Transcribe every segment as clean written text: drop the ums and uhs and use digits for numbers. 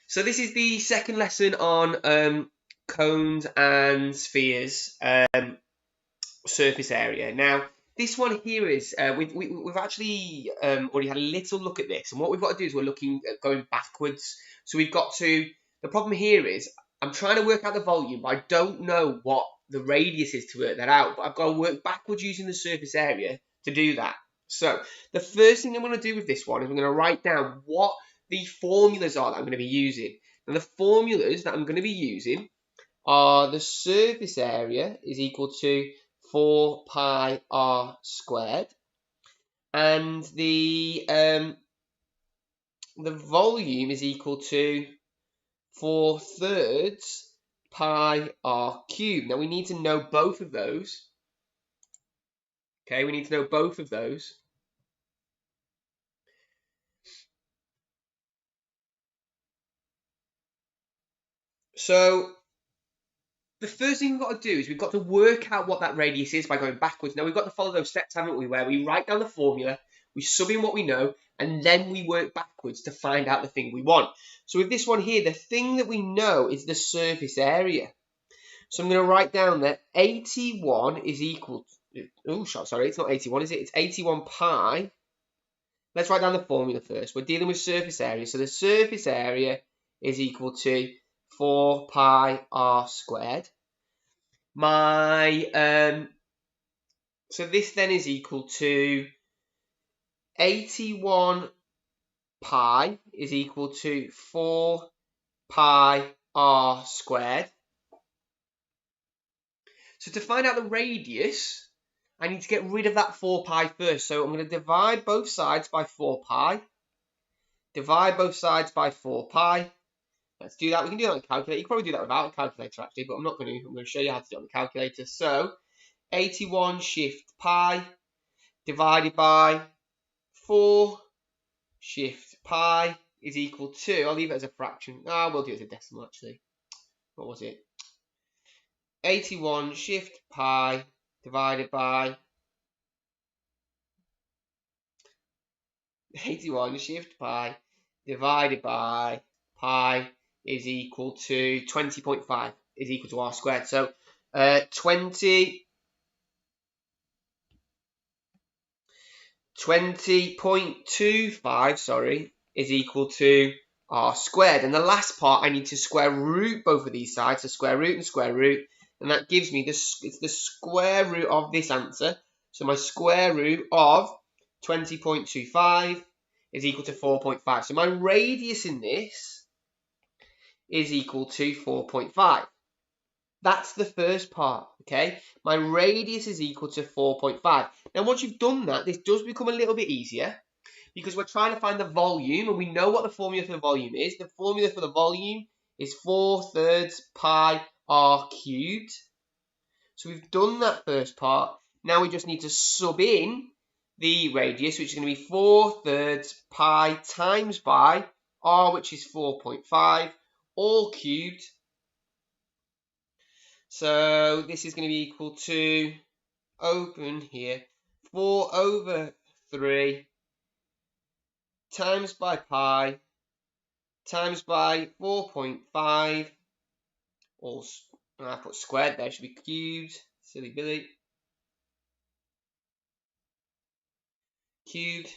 So this is the second lesson on cones and spheres, surface area. Now, this one here is, we've actually already had a little look at this, and what we've got to do is we're looking at going backwards. So we've got to, the problem here is, I'm trying to work out the volume, but I don't know what the radius is to work that out, but I've got to work backwards using the surface area to do that. So, the first thing I'm going to do with this one is I'm going to write down what the formulas are that I'm going to be using. And the formulas that I'm going to be using are the surface area is equal to 4 pi r squared, and the volume is equal to 4/3 pi r cubed. Now we need to know both of those. Okay, we need to know both of those. So the first thing we've got to do is we've got to work out what that radius is by going backwards. Now we've got to follow those steps, haven't we, where we write down the formula, we sub in what we know, and then we work backwards to find out the thing we want. So with this one here, the thing that we know is the surface area. So I'm going to write down that 81 is equal to, oh, sorry, it's not 81, is it? It's 81 pi. Let's write down the formula first. We're dealing with surface area. So the surface area is equal to 4 pi r squared. So this then is equal to 81 pi is equal to 4 pi r squared. So to find out the radius, I need to get rid of that 4 pi first. So I'm going to divide both sides by 4 pi. Divide both sides by 4 pi. Let's do that. We can do that on a calculator. You can probably do that without a calculator actually, but I'm not going to. I'm going to show you how to do it on the calculator. So 81 shift pi divided by 4 shift pi is equal to, I'll leave it as a fraction. We'll do it as a decimal actually. What was it? 81 shift pi divided by 81 shift pi divided by pi is equal to 20.5 is equal to r squared. So 20.25, sorry, is equal to r squared. And the last part, I need to square root both of these sides, so square root and square root, and that gives me this, it's the square root of this answer. So my square root of 20.25 is equal to 4.5. So my radius in this is equal to 4.5. That's the first part, okay? My radius is equal to 4.5. Now, once you've done that, this does become a little bit easier because we're trying to find the volume, and we know what the formula for the volume is. The formula for the volume is 4/3 pi r cubed. So we've done that first part. Now we just need to sub in the radius, which is going to be 4/3 pi times by r, which is 4.5, all cubed. So this is going to be equal to, open here, 4/3 times by pi times by 4.5, all, and I put squared there, should be cubed, silly Billy, cubed.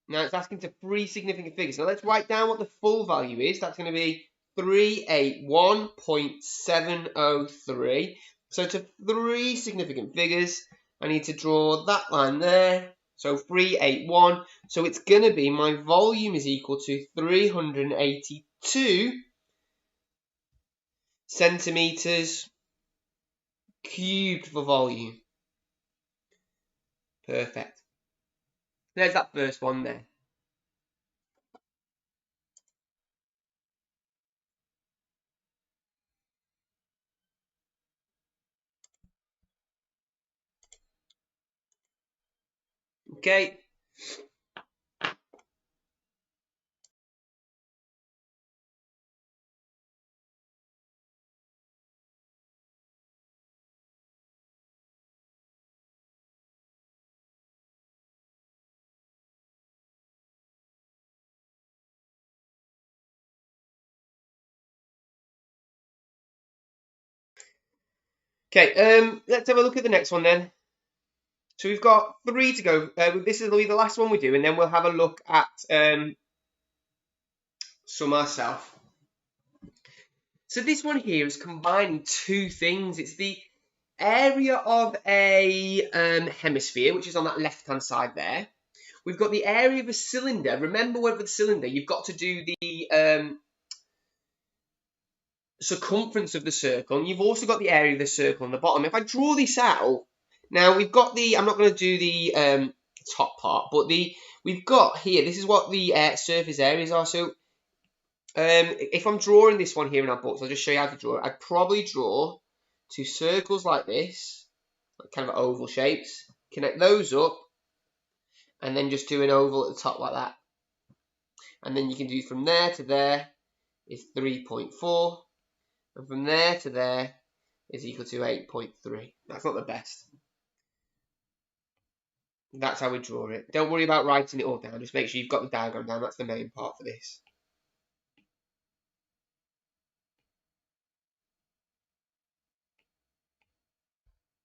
Now it's asking for 3 significant figures. Now let's write down what the full value is. That's going to be 381.703. So to 3 significant figures, I need to draw that line there. So 381. So it's going to be, my volume is equal to 382 centimeters cubed for volume. Perfect. There's that first one there. Okay. Okay, let's have a look at the next one then. So we've got 3 to go. This will be the last one we do, and then we'll have a look at some ourselves. So this one here is combining 2 things. It's the area of a hemisphere, which is on that left-hand side there. We've got the area of a cylinder. Remember, with the cylinder, you've got to do the circumference of the circle, and you've also got the area of the circle on the bottom. If I draw this out, now we've got the, I'm not going to do the top part, but we've got here, this is what the surface areas are. So if I'm drawing this one here in our books, I'll just show you how to draw it. I'd probably draw 2 circles like this, kind of oval shapes, connect those up, and then just do an oval at the top like that. And then you can do from there to there is 3.4, and from there to there is equal to 8.3. That's not the best. That's how we draw it. Don't worry about writing it all down. Just make sure you've got the diagram down. That's the main part for this.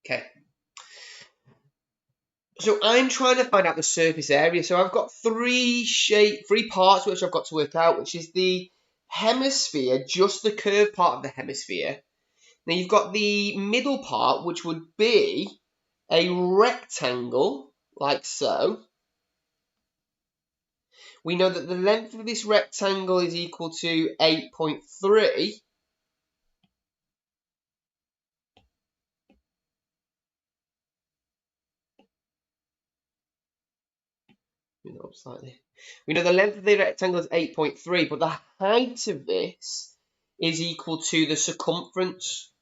Okay. So I'm trying to find out the surface area. So I've got 3 parts which I've got to work out, which is the hemisphere, just the curved part of the hemisphere. Now you've got the middle part, which would be a rectangle, like so. We know that the length of this rectangle is equal to 8.3. Slightly. We know the length of the rectangle is 8.3, but the height of this is equal to the circumference.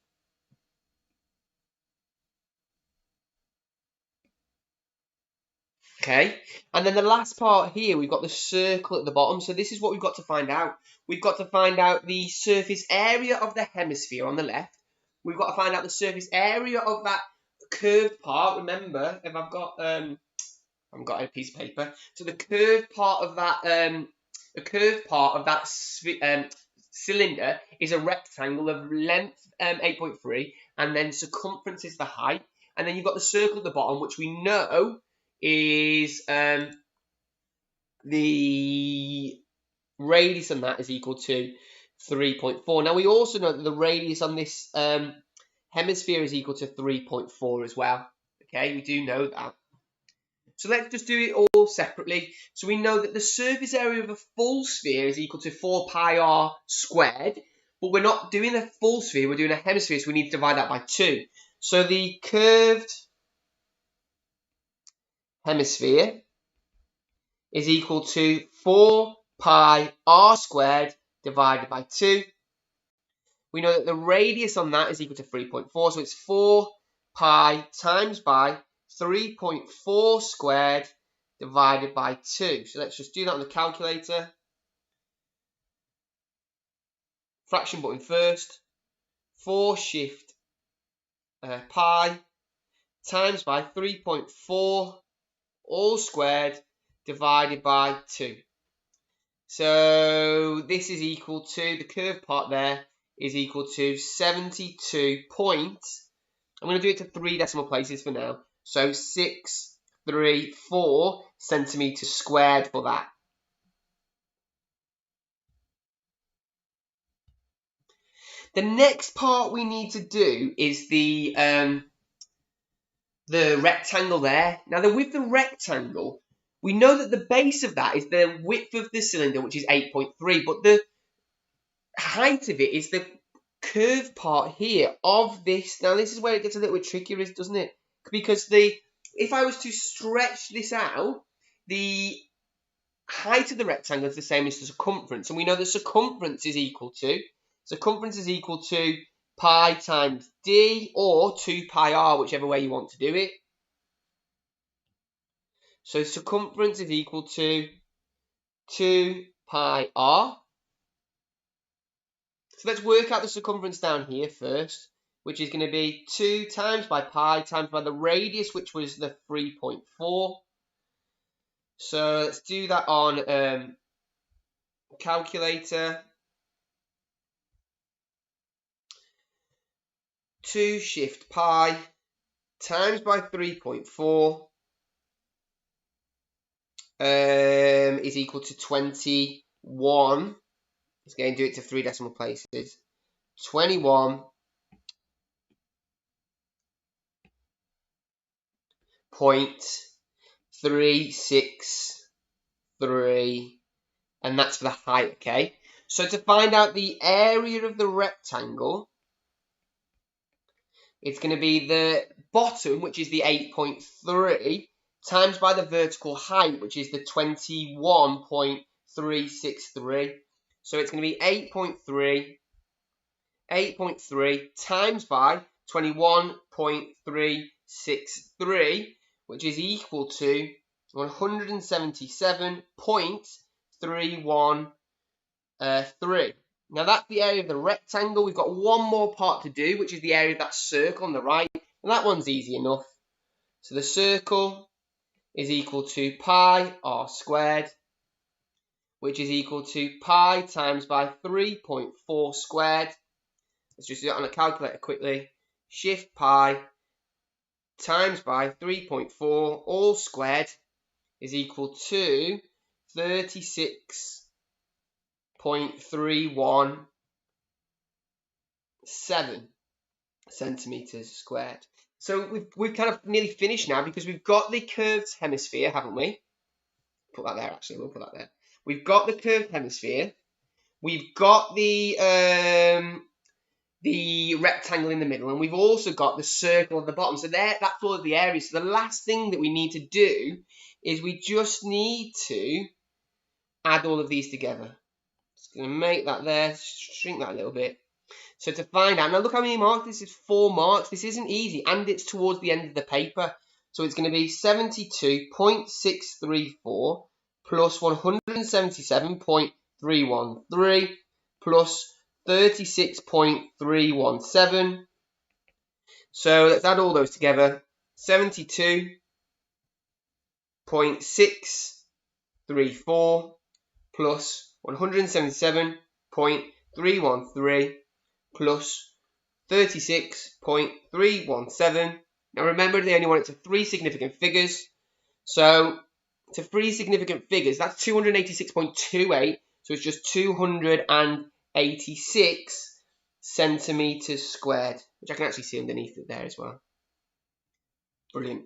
Okay, and then the last part here, we've got the circle at the bottom. So this is what we've got to find out. We've got to find out the surface area of the hemisphere on the left. We've got to find out the surface area of that curved part. Remember, if I've got a piece of paper. So the curved part of that cylinder is a rectangle of length 8.3, and then circumference is the height, and then you've got the circle at the bottom, which we know is the radius on that is equal to 3.4. Now we also know that the radius on this hemisphere is equal to 3.4 as well. Okay, we do know that. So let's just do it all separately. So we know that the surface area of a full sphere is equal to 4 pi r squared, but we're not doing a full sphere, we're doing a hemisphere, so we need to divide that by 2. So the curved hemisphere is equal to 4 pi r squared divided by 2. We know that the radius on that is equal to 3.4, so it's 4 pi times by 3.4 squared divided by 2. So let's just do that on the calculator. Fraction button first. 4 shift pi times by 3.4 all squared divided by 2. So this is equal to, the curved part there is equal to 72 points. I'm going to do it to 3 decimal places for now. So 634 centimeters squared for that. The next part we need to do is the rectangle there. Now the width of the rectangle, we know that the base of that is the width of the cylinder, which is 8.3, but the height of it is the curved part here of this. Now this is where it gets a little bit trickier, doesn't it? Because if I was to stretch this out, the height of the rectangle is the same as the circumference, and we know the circumference is equal to pi times d, or 2 pi r, whichever way you want to do it. So circumference is equal to 2 pi r. So let's work out the circumference down here first, which is going to be 2 times by pi times by the radius, which was the 3.4. So let's do that on calculator. 2 shift pi times by 3.4 is equal to 21. Let's go and do it to 3 decimal places. 21.363, and that's for the height, okay? So to find out the area of the rectangle, it's going to be the bottom, which is the 8.3, times by the vertical height, which is the 21.363. So it's going to be 8.3 times by 21.363, which is equal to 177.313. Now that's the area of the rectangle. We've got one more part to do, which is the area of that circle on the right, and that one's easy enough. So the circle is equal to pi r squared, which is equal to pi times by 3.4 squared. Let's just do that on a calculator quickly. Shift pi times by 3.4 all squared is equal to 36.317 centimeters squared. So we've kind of nearly finished now because we've got the curved hemisphere, haven't we? Put that there, actually. We'll put that there. We've got the curved hemisphere. We've got the rectangle in the middle, and we've also got the circle at the bottom. So that's all of the areas. So the last thing that we need to do is we just need to add all of these together. Just going to make that there, shrink that a little bit. So to find out, now look how many marks, this is 4 marks. This isn't easy, and it's towards the end of the paper. So it's going to be 72.634 plus 177.313 plus 36.317. So let's add all those together. 72.634 plus 177.313 plus 36.317. Now remember, they only want it to 3 significant figures. So to 3 significant figures, that's 286.28. So it's just 286 centimeters squared, which I can actually see underneath it there as well. Brilliant.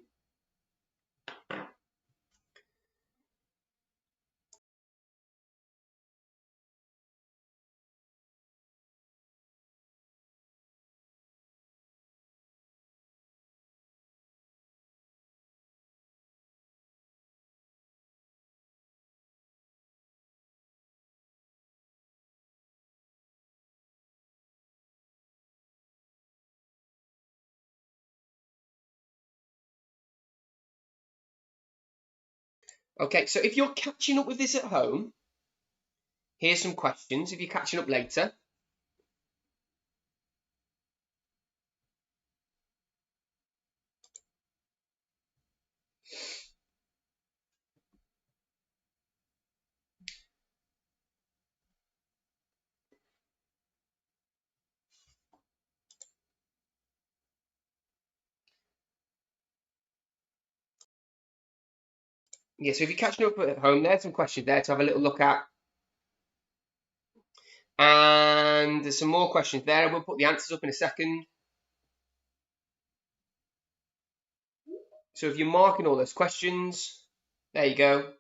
Okay, so if you're catching up with this at home, here's some questions if you're catching up later. Yeah, so if you're catching up at home, there's some questions there to have a little look at. And there's some more questions there. We'll put the answers up in a second. So if you're marking all those questions, there you go.